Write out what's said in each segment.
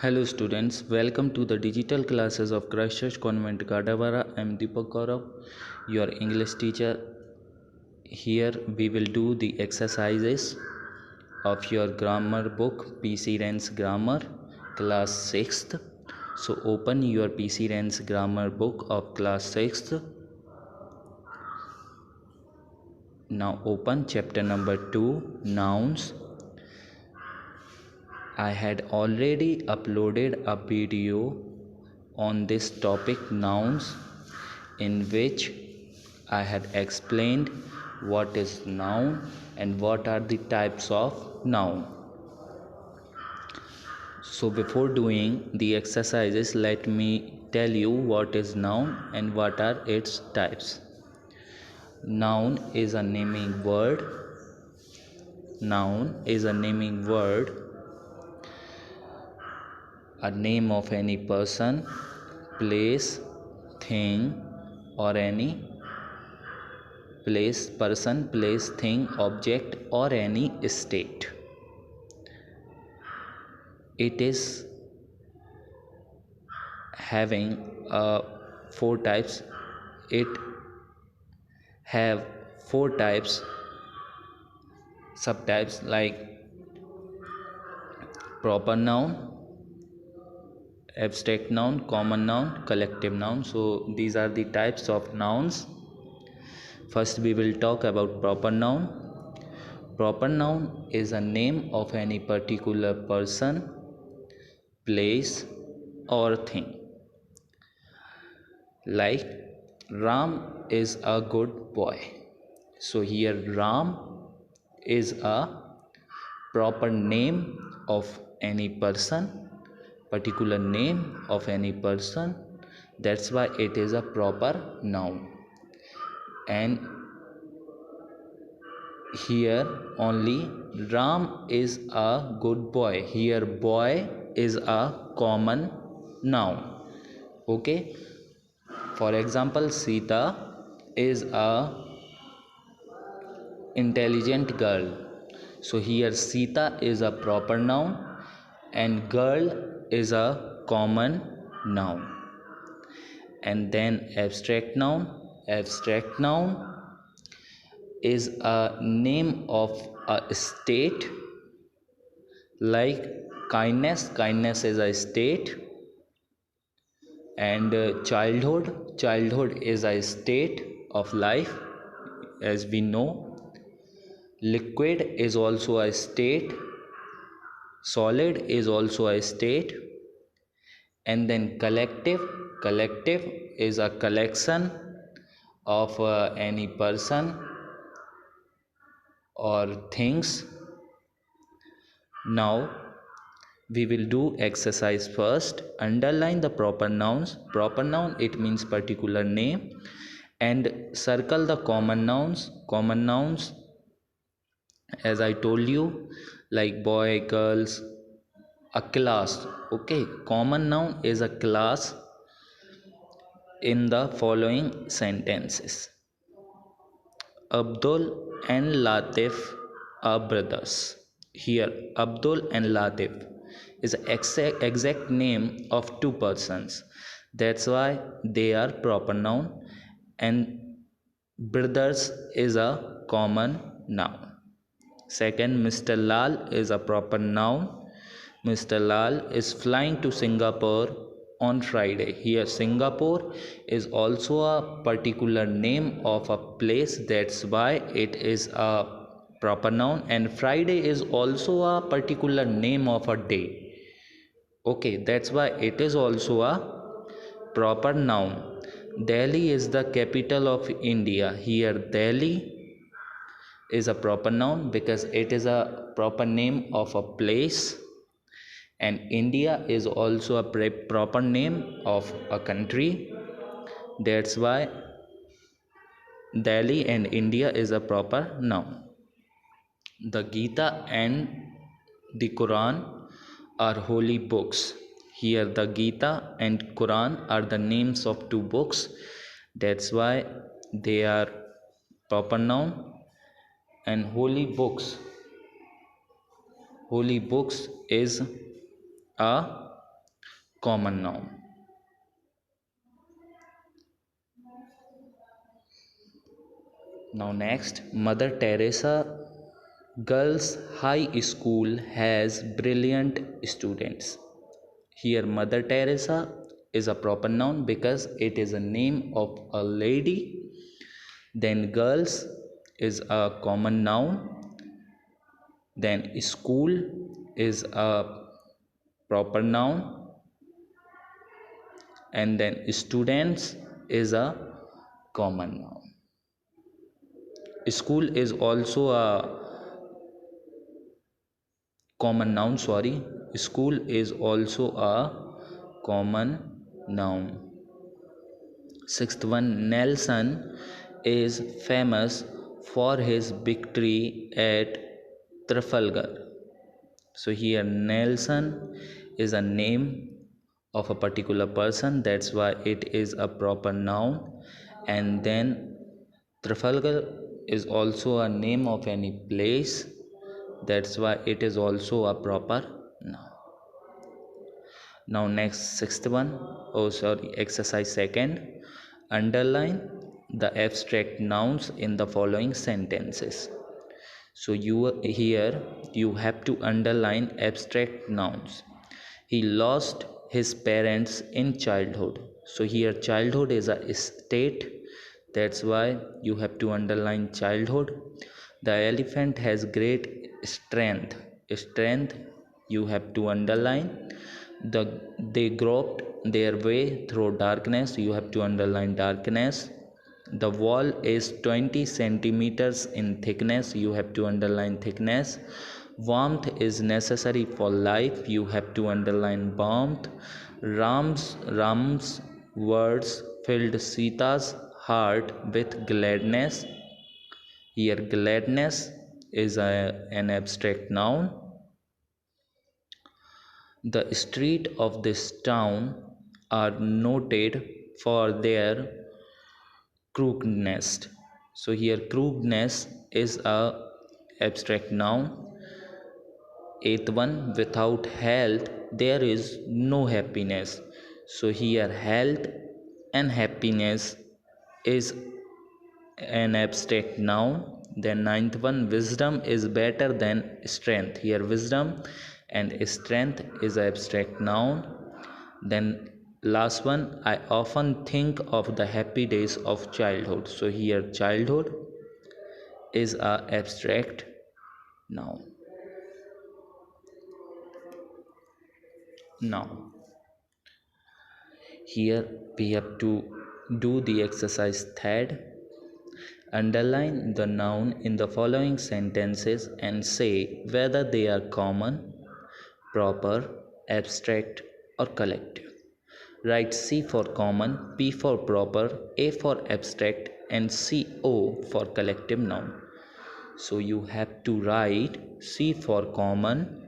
Hello students, welcome to the digital classes of Christchurch Convent Gadawara. I am Deepak Gaurav, your English teacher. Here we will do the exercises of your grammar book PC Ren's Grammar class 6th. So open your PC Ren's Grammar book of class 6th. Now open chapter number 2 Nouns. I had already uploaded a video on this topic nouns, in which I had explained what is noun and what are the types of noun. So before doing the exercises, let me tell you what is noun and what are its types. Noun is a naming word. Noun is a naming word, a name of any person, place, thing, or any place, person, place, thing, object, or any state. It is having four types. It have four types, subtypes, like proper noun, abstract noun, common noun, collective noun. So these are the types of nouns. First we will talk about proper noun. Proper noun is a name of any particular person, place, or thing. Like Ram is a good boy. So here Ram is a proper name of any person, particular name of any person. That's why it is a proper noun. And here only Ram is a good boy. Here boy is a common noun. Okay. For example, Sita is a intelligent girl. So here Sita is a proper noun and girl is a common noun. And then abstract noun. Abstract noun is a name of a state, like kindness. Kindness is a state. And childhood is a state of life, as we know. Liquid is also a state. Solid is also a state. And then collective is a collection of any person or things. Now we will do exercise first. Underline the proper nouns. Proper noun, it means particular name. And circle the common nouns. Common nouns, as I told you, like boy, girls, a class. Okay, common noun is a class in the following sentences. Abdul and Latif are brothers. Here Abdul and Latif is exact name of two persons. That's why they are proper noun, and brothers is a common noun. Second, Mr. Lal is a proper noun. Mr. Lal is flying to Singapore on Friday. Here Singapore is also a particular name of a place. That's why it is a proper noun. And Friday is also a particular name of a day. Okay, that's why it is also a proper noun. Delhi is the capital of India. Here Delhi is a proper noun because it is a proper name of a place. And India is also a proper name of a country. That's why Delhi and India is a proper noun. The Gita and the Quran are holy books. Here the Gita and Quran are the names of two books. That's why they are proper noun. And holy books is a common noun. Now next, Mother Teresa Girls High School has brilliant students. Here Mother Teresa is a proper noun because it is a name of a lady. Then girls is a common noun. Then school is a proper noun, and then students is a common noun. School is also a common noun, sorry. School is also a common noun. Sixth one, Nelson is famous for his victory at Trafalgar. So here Nelson is a name of a particular person, that's why it is a proper noun. And then Trafalgar is also a name of any place, that's why it is also a proper noun. Now next, sixth one, exercise second, underline the abstract nouns in the following sentences. So you have to underline abstract nouns. He lost his parents in childhood. So here childhood is a state, that's why you have to underline childhood. The elephant has great strength. Strength you have to underline. They groped their way through darkness, you have to underline darkness. The wall is 20 centimeters in thickness, you have to underline thickness. Warmth is necessary for life, you have to underline warmth. Ram's words filled Sita's heart with gladness. Here gladness is an abstract noun. The streets of this town are noted for their crookedness. So here crookedness is a abstract noun. Eighth one, without health there is no happiness. So here health and happiness is an abstract noun. Then ninth one, wisdom is better than strength. Here wisdom and strength is an abstract noun. Then last one, I often think of the happy days of childhood. So here childhood is a abstract noun. Now here we have to do the exercise third. Underline the noun in the following sentences and say whether they are common, proper, abstract or collective. Write C for common, P for proper, A for abstract and CO for collective noun. So you have to write C for common,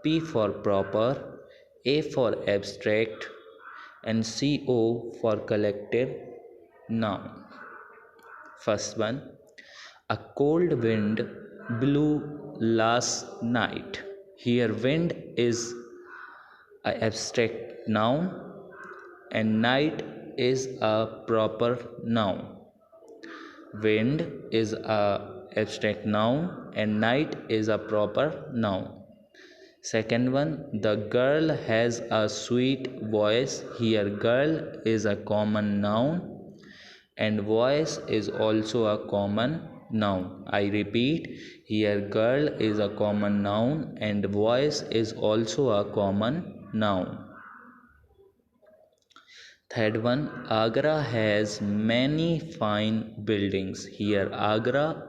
P for proper, A for abstract and CO for collective noun. First one, a cold wind blew last night. Here wind is an abstract noun and night is a proper noun. Wind is a abstract noun and night is a proper noun. Second one, the girl has a sweet voice. Here girl is a common noun and voice is also a common noun. I repeat, here girl is a common noun and voice is also a common noun. Third one, Agra has many fine buildings. Here Agra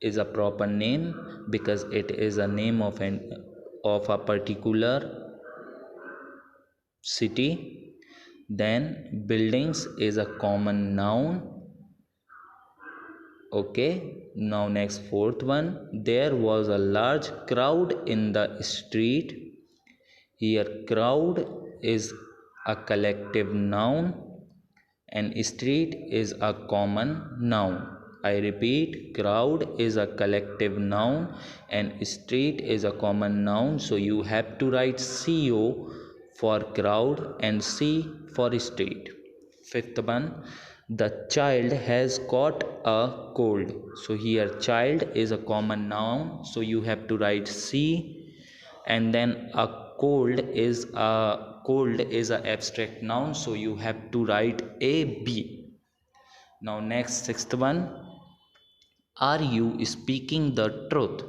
is a proper name because it is a name of a particular city. Then buildings is a common noun. Okay, now next fourth one, there was a large crowd in the street. Here crowd is a collective noun and street is a common noun. I repeat, crowd is a collective noun and street is a common noun. So you have to write CO for crowd, and C for street. Fifth one, the child has caught a cold. So here child is a common noun, so you have to write C, and then a cold is a abstract noun, so you have to write A B. Now next sixth one, are you speaking the truth?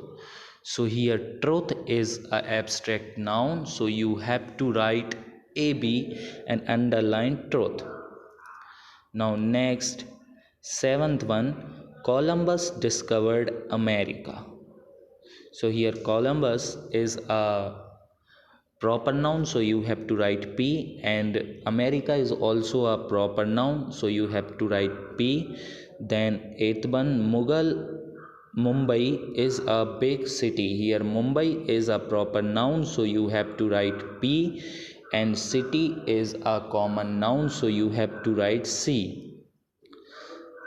So here truth is a abstract noun, so you have to write AB and underline truth. Now next seventh one, Columbus discovered America. So here Columbus is a proper noun, so you have to write P, and America is also a proper noun, so you have to write P. Then eighth one, Mumbai is a big city. Here Mumbai is a proper noun, so you have to write P, and city is a common noun, so you have to write C.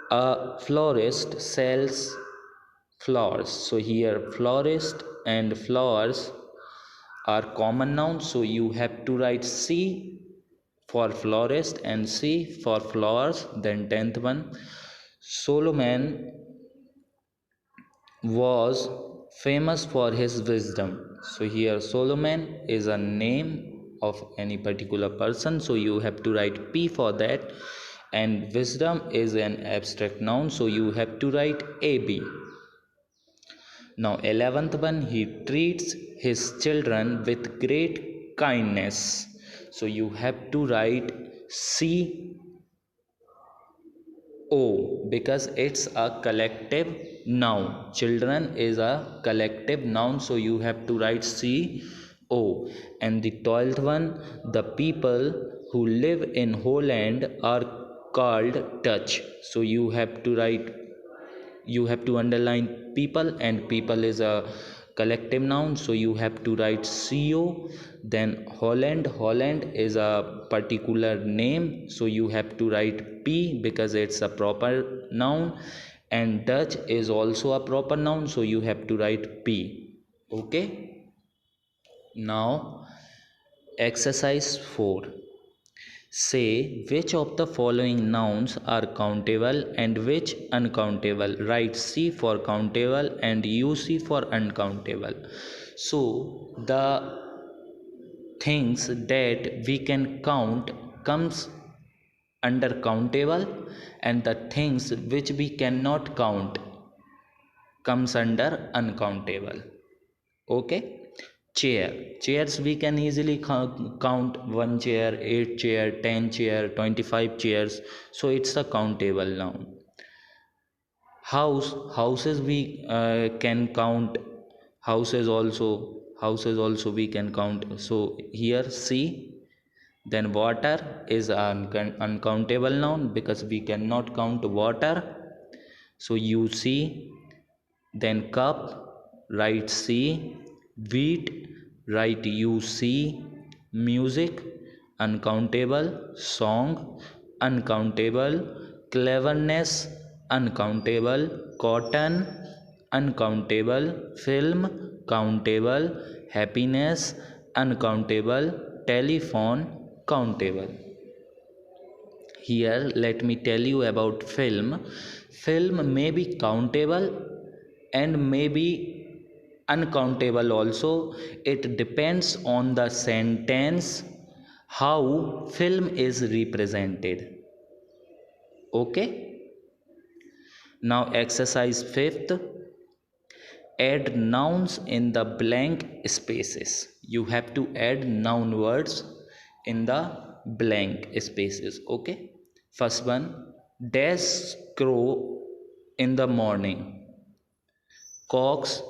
A florist sells flowers. So here florist and flowers are common nouns, so you have to write C for florist and C for flowers. Then 10th one, Solomon was famous for his wisdom. So here Solomon is a name of any particular person, so you have to write P for that, and wisdom is an abstract noun, so you have to write AB. Now 11th one, he treats his children with great kindness. So you have to write C O because it's a collective noun. Children is a collective noun, so you have to write C O. And the 12th one, the people who live in Holland are called Dutch. So you have to underline people, and people is a collective noun, so you have to write CO. Then Holland is a particular name, so you have to write P because it's a proper noun, and Dutch is also a proper noun, so you have to write P. Okay, now exercise 4. Say which of the following nouns are countable and which uncountable. Write C for countable and UC for uncountable. So the things that we can count comes under countable, and the things which we cannot count comes under uncountable. Okay, chairs we can easily count 1 chair, 8 chair, 10 chair, 25 chairs, so it's a countable noun. Houses we can count, houses also we can count, so here C. Then water is an uncountable noun because we cannot count water, so you see. Then cup, write C. Wheat, write UC. Music, uncountable. Song, uncountable. Cleverness, uncountable. Cotton, uncountable. Film, countable. Happiness, uncountable. Telephone, countable. Here let me tell you about film. Film may be countable and may be uncountable also. It depends on the sentence how film is represented. Okay, now exercise 5th, add nouns in the blank spaces. You have to add noun words in the blank spaces. Okay, first one, dash crow in the morning. Cocks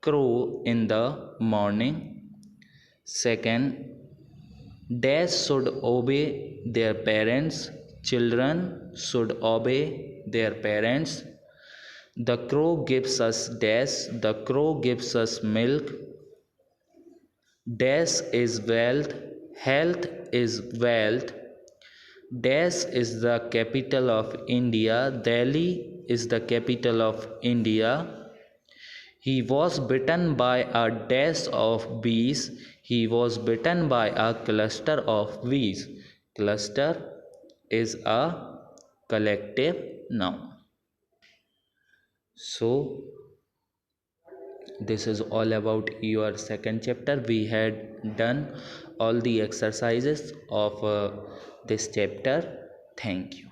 crow in the morning. Second, dash should obey their parents. Children should obey their parents. The crow gives us dash. The crow gives us milk. Dash is wealth. Health is wealth. Dash is the capital of India. Delhi is the capital of India. He was bitten by a dash of bees. He was bitten by a cluster of bees. Cluster is a collective noun. So this is all about your second chapter. We had done all the exercises of this chapter. Thank you.